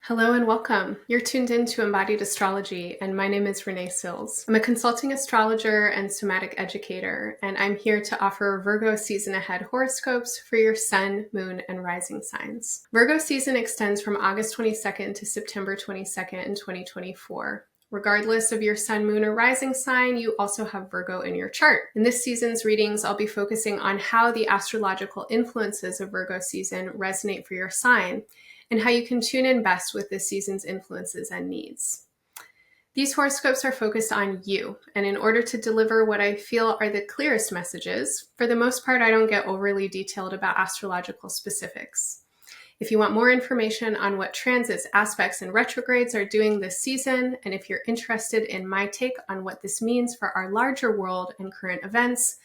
Hello and welcome. You're tuned in to Embodied Astrology, and my name is Renee Sills. I'm a consulting astrologer and somatic educator, and I'm here to offer Virgo season ahead horoscopes for your sun, moon, and rising signs. Virgo season extends from August 22nd to September 22nd in 2024. Regardless of your sun, moon, or rising sign, you also have Virgo in your chart. In this season's readings, I'll be focusing on how the astrological influences of Virgo season resonate for your sign, and how you can tune in best with this season's influences and needs. These horoscopes are focused on you, and in order to deliver what I feel are the clearest messages, for the most part, I don't get overly detailed about astrological specifics. If you want more information on what transits, aspects, and retrogrades are doing this season, and if you're interested in my take on what this means for our larger world and current events,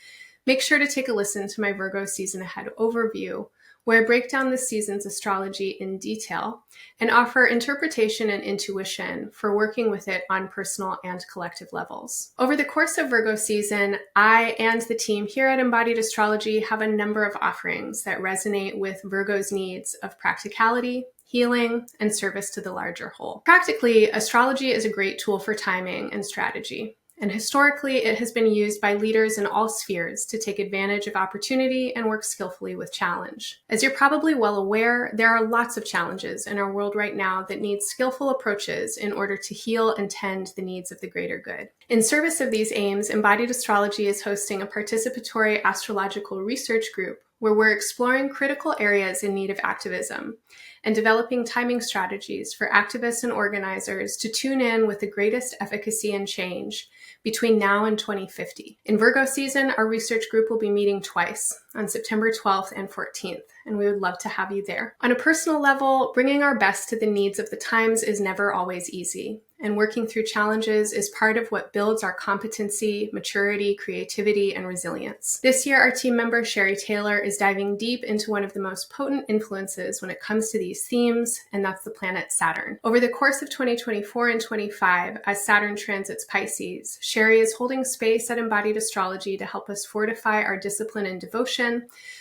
make sure to take a listen to my Virgo season ahead overview, where I break down this season's astrology in detail and offer interpretation and intuition for working with it on personal and collective levels. Over the course of Virgo season, I and the team here at Embodied Astrology have a number of offerings that resonate with Virgo's needs of practicality, healing, and service to the larger whole. Practically, astrology is a great tool for timing and strategy. And historically, it has been used by leaders in all spheres to take advantage of opportunity and work skillfully with challenge. As you're probably well aware, there are lots of challenges in our world right now that need skillful approaches in order to heal and tend the needs of the greater good. In service of these aims, Embodied Astrology is hosting a participatory astrological research group where we're exploring critical areas in need of activism and developing timing strategies for activists and organizers to tune in with the greatest efficacy and change between now and 2050. In Virgo season, our research group will be meeting twice, on September 12th and 14th, and we would love to have you there. On a personal level, bringing our best to the needs of the times is never always easy, and working through challenges is part of what builds our competency, maturity, creativity, and resilience. This year, our team member Sherry Taylor is diving deep into one of the most potent influences when it comes to these themes, and that's the planet Saturn. Over the course of 2024 and 25, as Saturn transits Pisces, Sherry is holding space at Embodied Astrology to help us fortify our discipline and devotion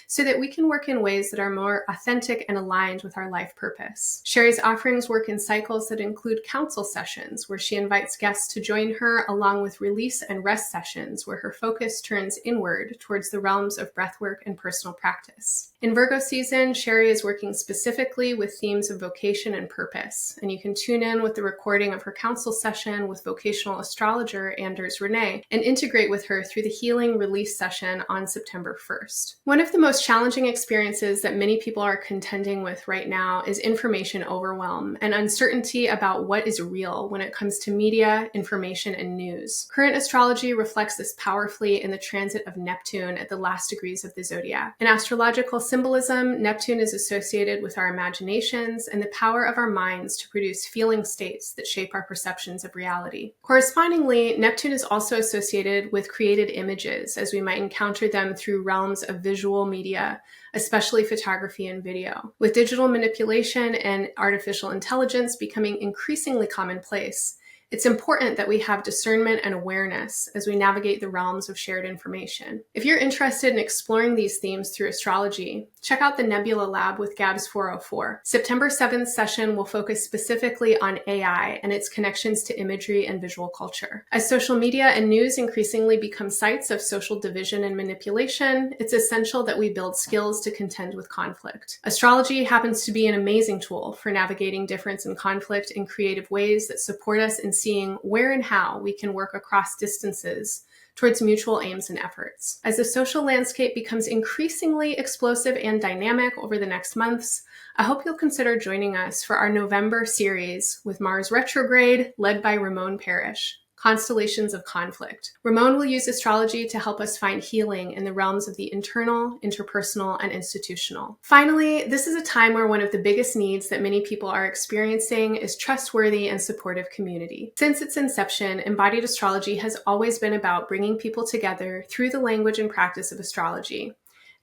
so that we can work in ways that are more authentic and aligned with our life purpose. Sherry's offerings work in cycles that include council sessions, where she invites guests to join her, along with release and rest sessions, where her focus turns inward towards the realms of breathwork and personal practice. In Virgo season, Sherry is working specifically with themes of vocation and purpose, and you can tune in with the recording of her council session with vocational astrologer Renee and integrate with her through the healing release session on September 1st. One of the most challenging experiences that many people are contending with right now is information overwhelm and uncertainty about what is real when it comes to media, information, and news. Current astrology reflects this powerfully in the transit of Neptune at the last degrees of the zodiac. In astrological symbolism, Neptune is associated with our imaginations and the power of our minds to produce feeling states that shape our perceptions of reality. Correspondingly, Neptune is also associated with created images, as we might encounter them through realms of visual media, especially photography and video. With digital manipulation and artificial intelligence becoming increasingly commonplace, it's important that we have discernment and awareness as we navigate the realms of shared information. If you're interested in exploring these themes through astrology, check out the Nebula Lab with Gabs 404. September 7th session will focus specifically on AI and its connections to imagery and visual culture. As social media and news increasingly become sites of social division and manipulation, it's essential that we build skills to contend with conflict. Astrology happens to be an amazing tool for navigating difference and conflict in creative ways that support us in seeing where and how we can work across distances towards mutual aims and efforts. As the social landscape becomes increasingly explosive and dynamic over the next months, I hope you'll consider joining us for our November series with Mars retrograde, led by Ramon Parrish, Constellations of Conflict. Ramon will use astrology to help us find healing in the realms of the internal, interpersonal, and institutional. Finally, this is a time where one of the biggest needs that many people are experiencing is trustworthy and supportive community. Since its inception, Embodied Astrology has always been about bringing people together through the language and practice of astrology.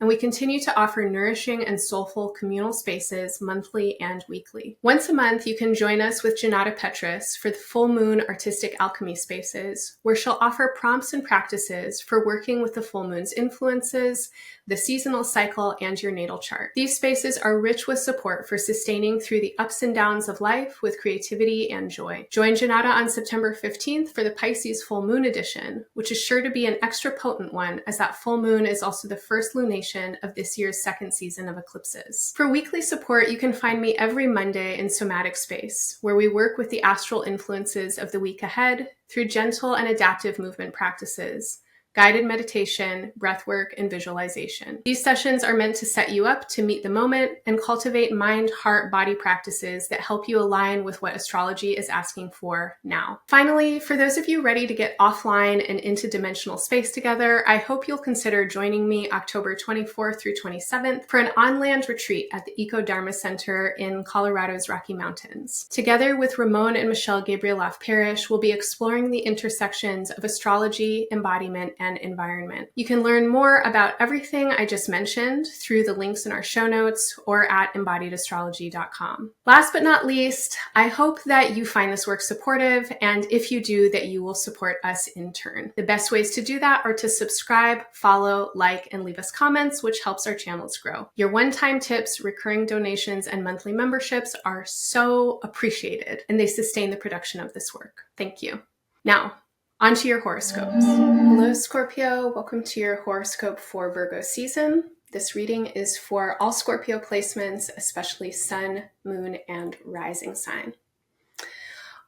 and we continue to offer nourishing and soulful communal spaces monthly and weekly. Once a month, you can join us with Janata Petrus for the Full Moon Artistic Alchemy Spaces, where she'll offer prompts and practices for working with the full moon's influences, the seasonal cycle, and your natal chart. These spaces are rich with support for sustaining through the ups and downs of life with creativity and joy. Join Janata on September 15th for the Pisces Full Moon Edition, which is sure to be an extra potent one, as that full moon is also the first lunation of this year's second season of eclipses. For weekly support, you can find me every Monday in Somatic Space, where we work with the astral influences of the week ahead through gentle and adaptive movement practices, guided meditation, breathwork, and visualization. These sessions are meant to set you up to meet the moment and cultivate mind, heart, body practices that help you align with what astrology is asking for now. Finally, for those of you ready to get offline and into dimensional space together, I hope you'll consider joining me October 24th through 27th for an on-land retreat at the Eco Dharma Center in Colorado's Rocky Mountains. Together with Ramon and Michelle Gabrieloff Parrish, we'll be exploring the intersections of astrology, embodiment, and environment. You can learn more about everything I just mentioned through the links in our show notes or at embodiedastrology.com. Last but not least, I hope that you find this work supportive, and if you do, that you will support us in turn. The best ways to do that are to subscribe, follow, like, and leave us comments, which helps our channels grow. Your one-time tips, recurring donations, and monthly memberships are so appreciated, and they sustain the production of this work. Thank you. Now, onto your horoscopes. Hello, Scorpio. Welcome to your horoscope for Virgo season. This reading is for all Scorpio placements, especially Sun, Moon, and Rising sign.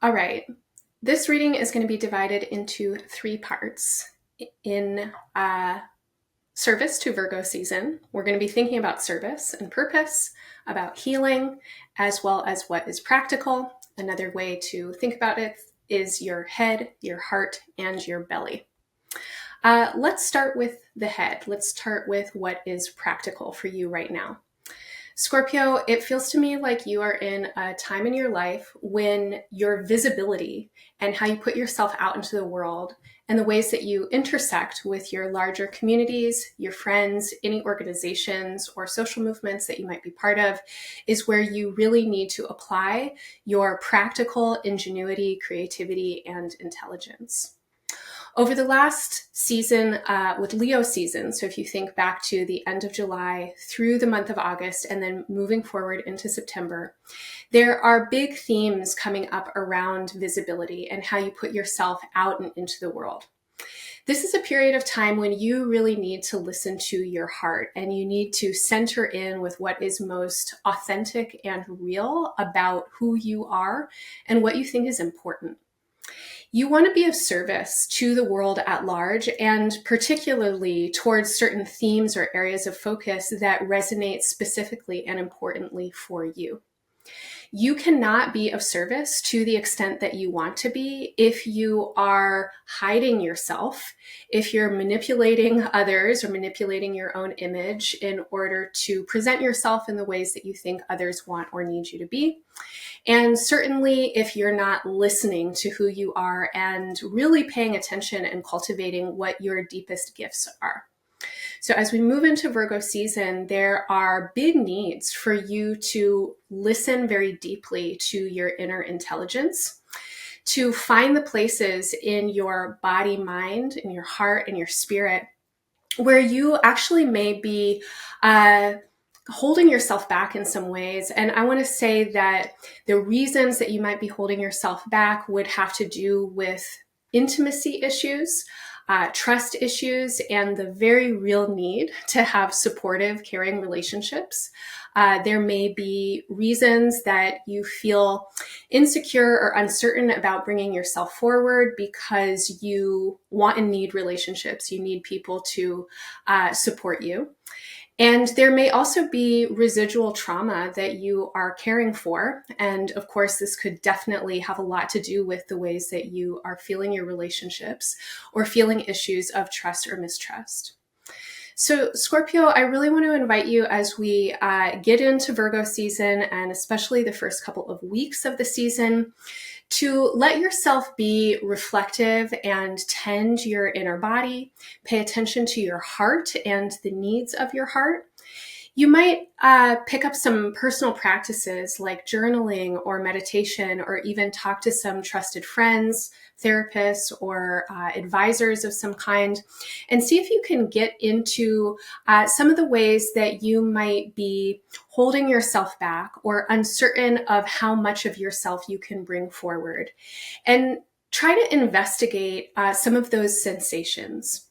All right. This reading is going to be divided into 3 parts. In service to Virgo season, we're going to be thinking about service and purpose, about healing, as well as what is practical. Another way to think about it is your head, your heart, and your belly. Let's start with the head. Let's start with what is practical for you right now. Scorpio, it feels to me like you are in a time in your life when your visibility and how you put yourself out into the world and the ways that you intersect with your larger communities, your friends, any organizations or social movements that you might be part of is where you really need to apply your practical ingenuity, creativity, and intelligence. Over the last season with Leo season, so if you think back to the end of July through the month of August and then moving forward into September, there are big themes coming up around visibility and how you put yourself out and into the world. This is a period of time when you really need to listen to your heart and you need to center in with what is most authentic and real about who you are and what you think is important. You want to be of service to the world at large and particularly towards certain themes or areas of focus that resonate specifically and importantly for you. You cannot be of service to the extent that you want to be if you are hiding yourself, if you're manipulating others or manipulating your own image in order to present yourself in the ways that you think others want or need you to be. And certainly if you're not listening to who you are and really paying attention and cultivating what your deepest gifts are. So as we move into Virgo season, there are big needs for you to listen very deeply to your inner intelligence, to find the places in your body, mind, in your heart, and your spirit, where you actually may be holding yourself back in some ways. And I want to say that the reasons that you might be holding yourself back would have to do with intimacy issues, trust issues, and the very real need to have supportive, caring relationships. There may be reasons that you feel insecure or uncertain about bringing yourself forward because you want and need relationships. You need people to support you. And there may also be residual trauma that you are caring for. And of course, this could definitely have a lot to do with the ways that you are feeling your relationships or feeling issues of trust or mistrust. So Scorpio, I really want to invite you as we get into Virgo season, and especially the first couple of weeks of the season, to let yourself be reflective and tend your inner body. Pay attention to your heart and the needs of your heart. You might pick up some personal practices like journaling or meditation, or even talk to some trusted friends, therapists, or advisors of some kind, and see if you can get into some of the ways that you might be holding yourself back or uncertain of how much of yourself you can bring forward. And try to investigate some of those sensations.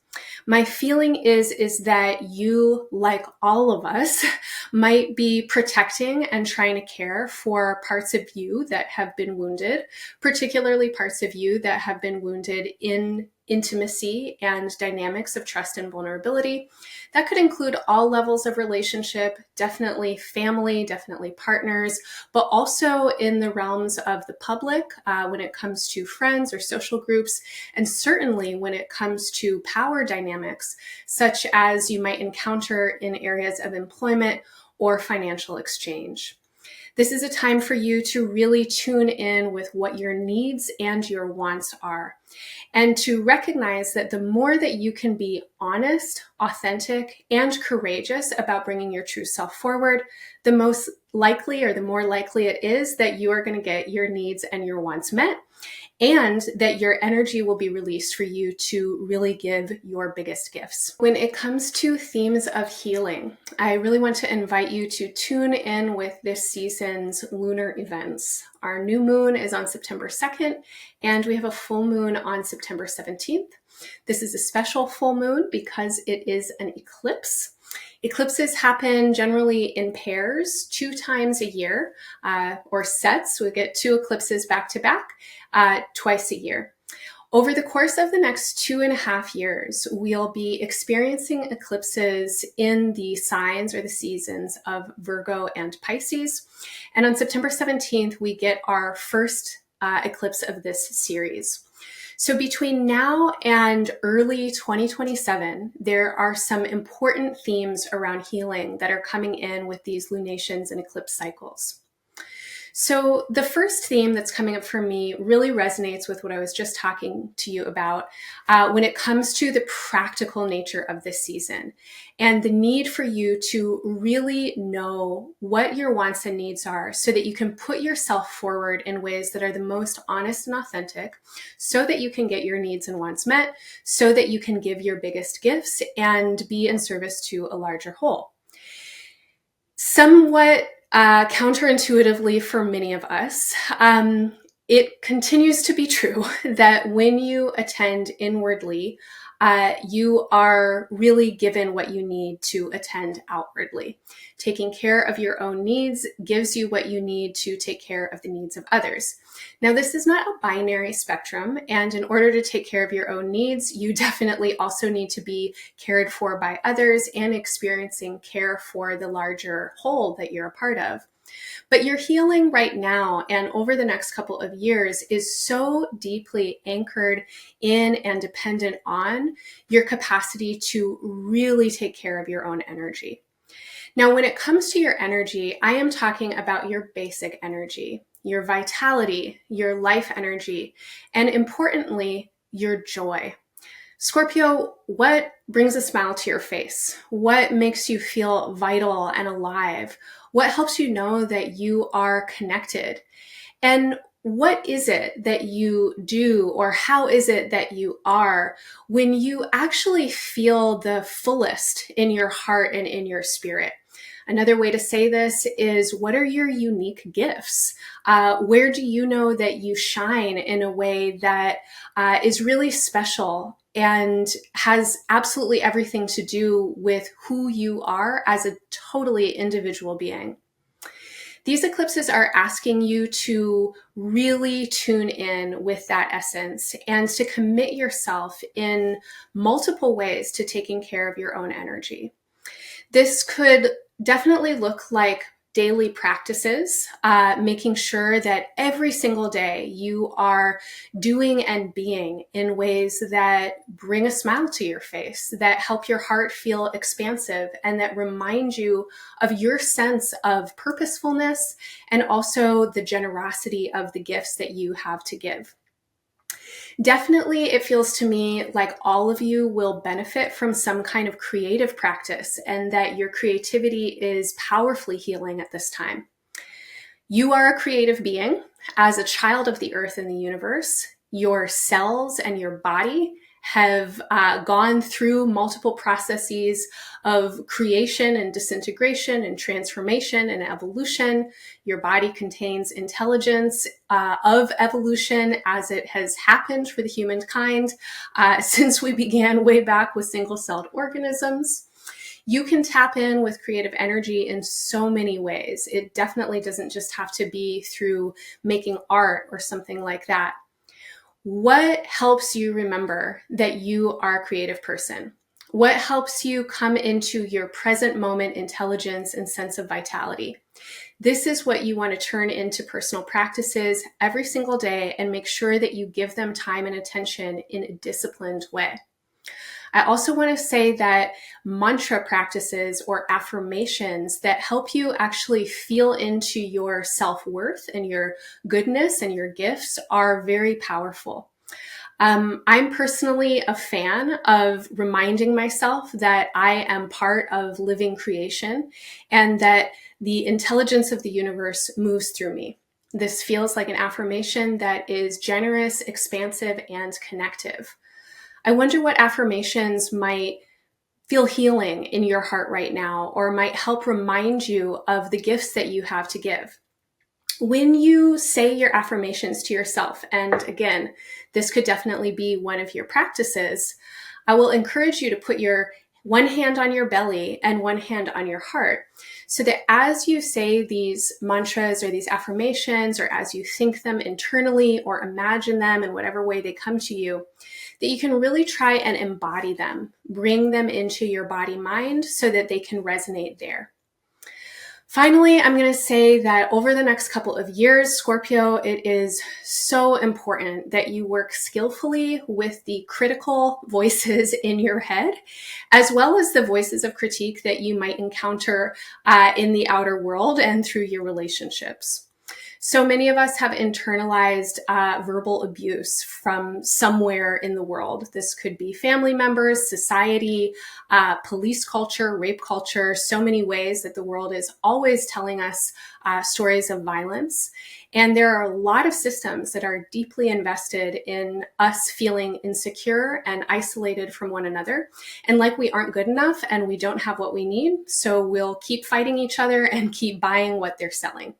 My feeling is that you, like all of us, might be protecting and trying to care for parts of you that have been wounded, particularly parts of you that have been wounded in intimacy and dynamics of trust and vulnerability. That could include all levels of relationship, definitely family, definitely partners, but also in the realms of the public when it comes to friends or social groups, and certainly when it comes to power dynamics, such as you might encounter in areas of employment or financial exchange. This is a time for you to really tune in with what your needs and your wants are, and to recognize that the more that you can be honest, authentic, and courageous about bringing your true self forward, the most likely, or the more likely it is that you are going to get your needs and your wants met, and that your energy will be released for you to really give your biggest gifts. When it comes to themes of healing, I really want to invite you to tune in with this season's lunar events. Our new moon is on September 2nd, and we have a full moon on September 17th. This is a special full moon because it is an eclipse. Eclipses happen generally in pairs 2 times a year, or sets. We get 2 eclipses back to back twice a year. Over the course of the next 2.5 years, we'll be experiencing eclipses in the signs or the seasons of Virgo and Pisces. And on September 17th, we get our first eclipse of this series. So between now and early 2027, there are some important themes around healing that are coming in with these lunations and eclipse cycles. So the first theme that's coming up for me really resonates with what I was just talking to you about when it comes to the practical nature of this season and the need for you to really know what your wants and needs are so that you can put yourself forward in ways that are the most honest and authentic, so that you can get your needs and wants met, so that you can give your biggest gifts and be in service to a larger whole. Somewhat counterintuitively for many of us, it continues to be true that when you attend inwardly, you are really given what you need to attend outwardly. Taking care of your own needs gives you what you need to take care of the needs of others. Now, this is not a binary spectrum, and in order to take care of your own needs, you definitely also need to be cared for by others and experiencing care for the larger whole that you're a part of. But your healing right now and over the next couple of years is so deeply anchored in and dependent on your capacity to really take care of your own energy. Now, when it comes to your energy, I am talking about your basic energy, your vitality, your life energy, and importantly, your joy. Scorpio, what brings a smile to your face? What makes you feel vital and alive? What helps you know that you are connected? And what is it that you do, or how is it that you are when you actually feel the fullest in your heart and in your spirit? Another way to say this is, what are your unique gifts? Where do you know that you shine in a way that is really special and has absolutely everything to do with who you are as a totally individual being? These eclipses are asking you to really tune in with that essence and to commit yourself in multiple ways to taking care of your own energy. This could definitely look like daily practices, making sure that every single day you are doing and being in ways that bring a smile to your face, that help your heart feel expansive, and that remind you of your sense of purposefulness and also the generosity of the gifts that you have to give. Definitely, it feels to me like all of you will benefit from some kind of creative practice and that your creativity is powerfully healing at this time. You are a creative being. As a child of the earth and the universe, your cells and your body have gone through multiple processes of creation and disintegration and transformation and evolution. Your body contains intelligence of evolution as it has happened for the humankind since we began way back with single-celled organisms. You can tap in with creative energy in so many ways. It definitely doesn't just have to be through making art or something like that. What helps you remember that you are a creative person? What helps you come into your present moment intelligence and sense of vitality? This is what you want to turn into personal practices every single day and make sure that you give them time and attention in a disciplined way. I also want to say that mantra practices or affirmations that help you actually feel into your self-worth and your goodness and your gifts are very powerful. I'm personally a fan of reminding myself that I am part of living creation and that the intelligence of the universe moves through me. This feels like an affirmation that is generous, expansive, and connective. I wonder what affirmations might feel healing in your heart right now, or might help remind you of the gifts that you have to give. When you say your affirmations to yourself, and again, this could definitely be one of your practices, I will encourage you to put your one hand on your belly and one hand on your heart, so that as you say these mantras or these affirmations, or as you think them internally or imagine them in whatever way they come to you, that you can really try and embody them, bring them into your body-mind so that they can resonate there. Finally, I'm going to say that over the next couple of years, Scorpio, it is so important that you work skillfully with the critical voices in your head, as well as the voices of critique that you might encounter in the outer world and through your relationships. So many of us have internalized verbal abuse from somewhere in the world. This could be family members, society, police culture, rape culture, so many ways that the world is always telling us stories of violence. And there are a lot of systems that are deeply invested in us feeling insecure and isolated from one another, and like we aren't good enough and we don't have what we need. So we'll keep fighting each other and keep buying what they're selling.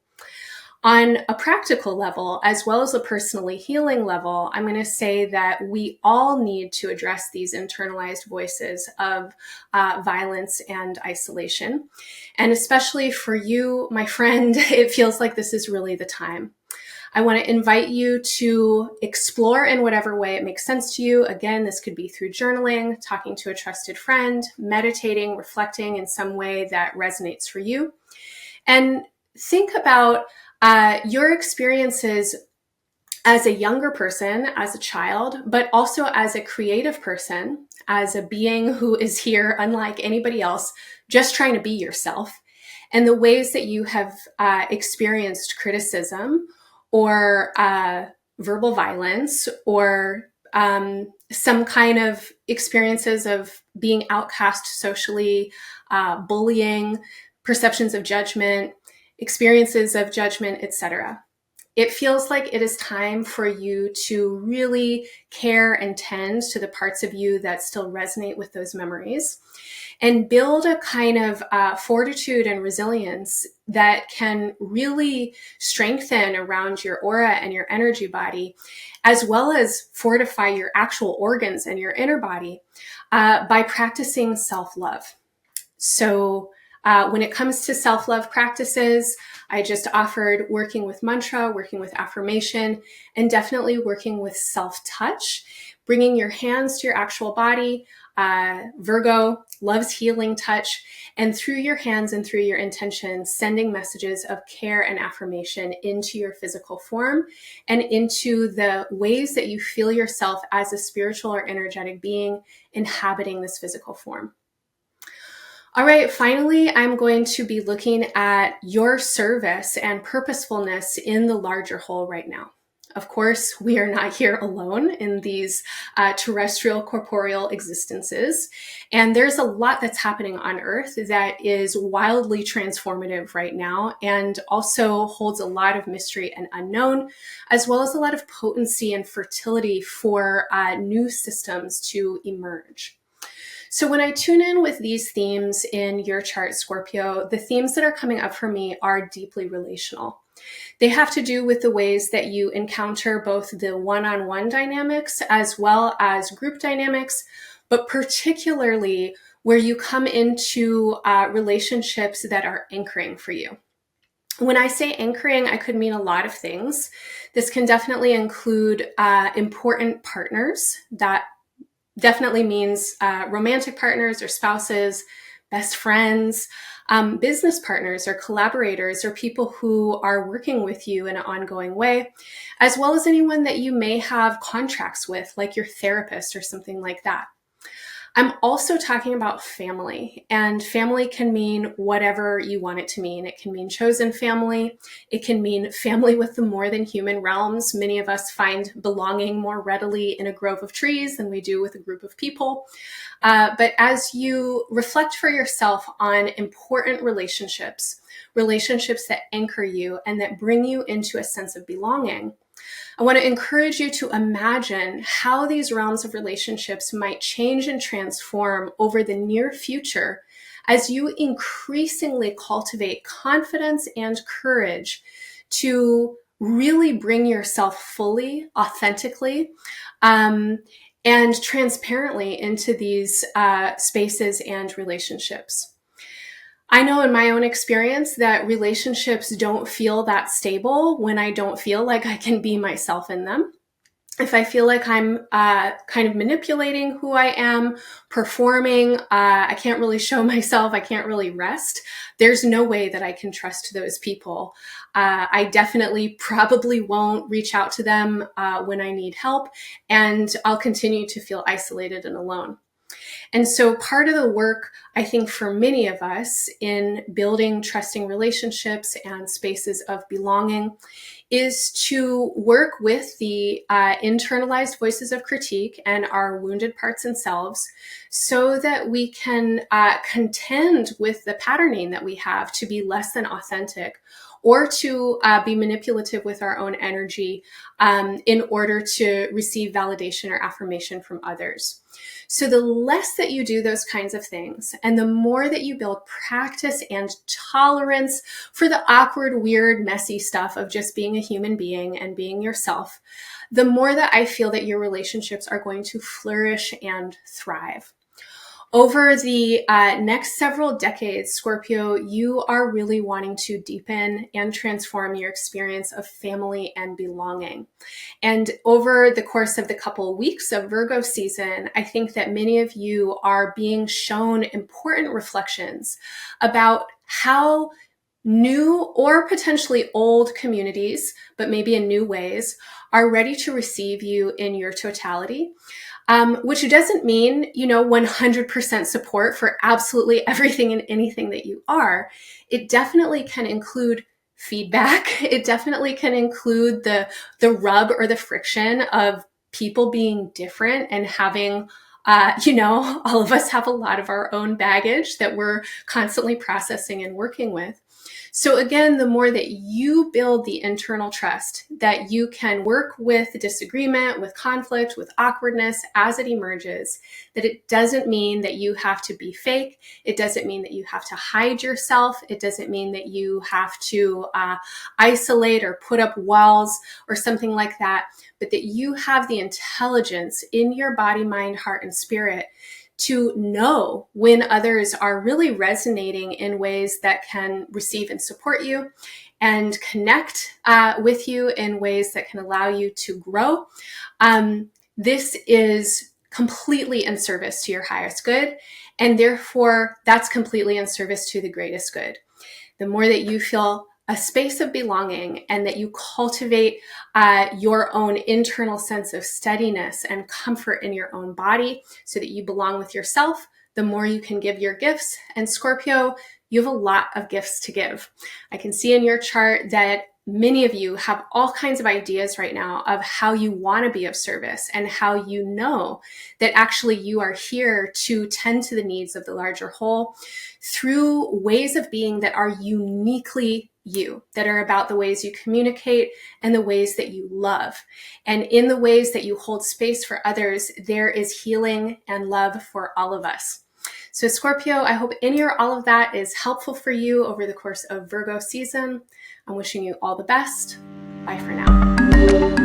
On a practical level, as well as a personally healing level, I'm going to say that we all need to address these internalized voices of violence and isolation. And especially for you, my friend, it feels like this is really the time. I want to invite you to explore in whatever way it makes sense to you. Again, this could be through journaling, talking to a trusted friend, meditating, reflecting in some way that resonates for you. And think about your experiences as a younger person, as a child, but also as a creative person, as a being who is here unlike anybody else, just trying to be yourself, and the ways that you have experienced criticism or verbal violence or some kind of experiences of being outcast socially, bullying, perceptions of judgment, experiences of judgment, etc. It feels like it is time for you to really care and tend to the parts of you that still resonate with those memories and build a kind of fortitude and resilience that can really strengthen around your aura and your energy body, as well as fortify your actual organs and your inner body by practicing self-love. So when it comes to self-love practices, I just offered working with mantra, working with affirmation, and definitely working with self-touch, bringing your hands to your actual body, Virgo loves healing touch, and through your hands and through your intentions, sending messages of care and affirmation into your physical form and into the ways that you feel yourself as a spiritual or energetic being inhabiting this physical form. All right, finally, I'm going to be looking at your service and purposefulness in the larger whole right now. Of course, we are not here alone in these terrestrial corporeal existences. And there's a lot that's happening on Earth that is wildly transformative right now and also holds a lot of mystery and unknown, as well as a lot of potency and fertility for new systems to emerge. So when I tune in with these themes in your chart, Scorpio, the themes that are coming up for me are deeply relational. They have to do with the ways that you encounter both the one-on-one dynamics as well as group dynamics, but particularly where you come into relationships that are anchoring for you. When I say anchoring, I could mean a lot of things. This can definitely include important partners. That definitely means romantic partners or spouses, best friends, business partners or collaborators or people who are working with you in an ongoing way, as well as anyone that you may have contracts with, like your therapist or something like that. I'm also talking about family, and family can mean whatever you want it to mean. It can mean chosen family. It can mean family with the more than human realms. Many of us find belonging more readily in a grove of trees than we do with a group of people. But as you reflect for yourself on important relationships that anchor you and that bring you into a sense of belonging, I want to encourage you to imagine how these realms of relationships might change and transform over the near future as you increasingly cultivate confidence and courage to really bring yourself fully, authentically, and transparently into these spaces and relationships. I know in my own experience that relationships don't feel that stable when I don't feel like I can be myself in them. If I feel like I'm kind of manipulating who I am, performing, I can't really show myself, I can't really rest, there's no way that I can trust those people. I definitely probably won't reach out to them when I need help, and I'll continue to feel isolated and alone. And so part of the work, I think, for many of us in building trusting relationships and spaces of belonging is to work with the internalized voices of critique and our wounded parts and selves so that we can contend with the patterning that we have to be less than authentic or to be manipulative with our own energy in order to receive validation or affirmation from others. So the less that you do those kinds of things, and the more that you build practice and tolerance for the awkward, weird, messy stuff of just being a human being and being yourself, the more that I feel that your relationships are going to flourish and thrive. Over the next several decades, Scorpio, you are really wanting to deepen and transform your experience of family and belonging. And over the course of the couple of weeks of Virgo season, I think that many of you are being shown important reflections about how new or potentially old communities, but maybe in new ways, are ready to receive you in your totality. Which doesn't mean, 100% support for absolutely everything and anything that you are. It definitely can include feedback. It definitely can include the rub or the friction of people being different and having, all of us have a lot of our own baggage that we're constantly processing and working with. So again, the more that you build the internal trust that you can work with disagreement, with conflict, with awkwardness as it emerges, that it doesn't mean that you have to be fake. It doesn't mean that you have to hide yourself. It doesn't mean that you have to isolate or put up walls or something like that, but that you have the intelligence in your body, mind, heart, and spirit to know when others are really resonating in ways that can receive and support you and connect with you in ways that can allow you to grow. This is completely in service to your highest good. And therefore, that's completely in service to the greatest good. The more that you feel a space of belonging and that you cultivate your own internal sense of steadiness and comfort in your own body so that you belong with yourself, the more you can give your gifts. And Scorpio, you have a lot of gifts to give. I can see in your chart that many of you have all kinds of ideas right now of how you want to be of service and how you know that actually you are here to tend to the needs of the larger whole through ways of being that are uniquely you, that are about the ways you communicate and the ways that you love. And in the ways that you hold space for others, there is healing and love for all of us. So Scorpio, I hope any or all of that is helpful for you over the course of Virgo season. I'm wishing you all the best. Bye for now.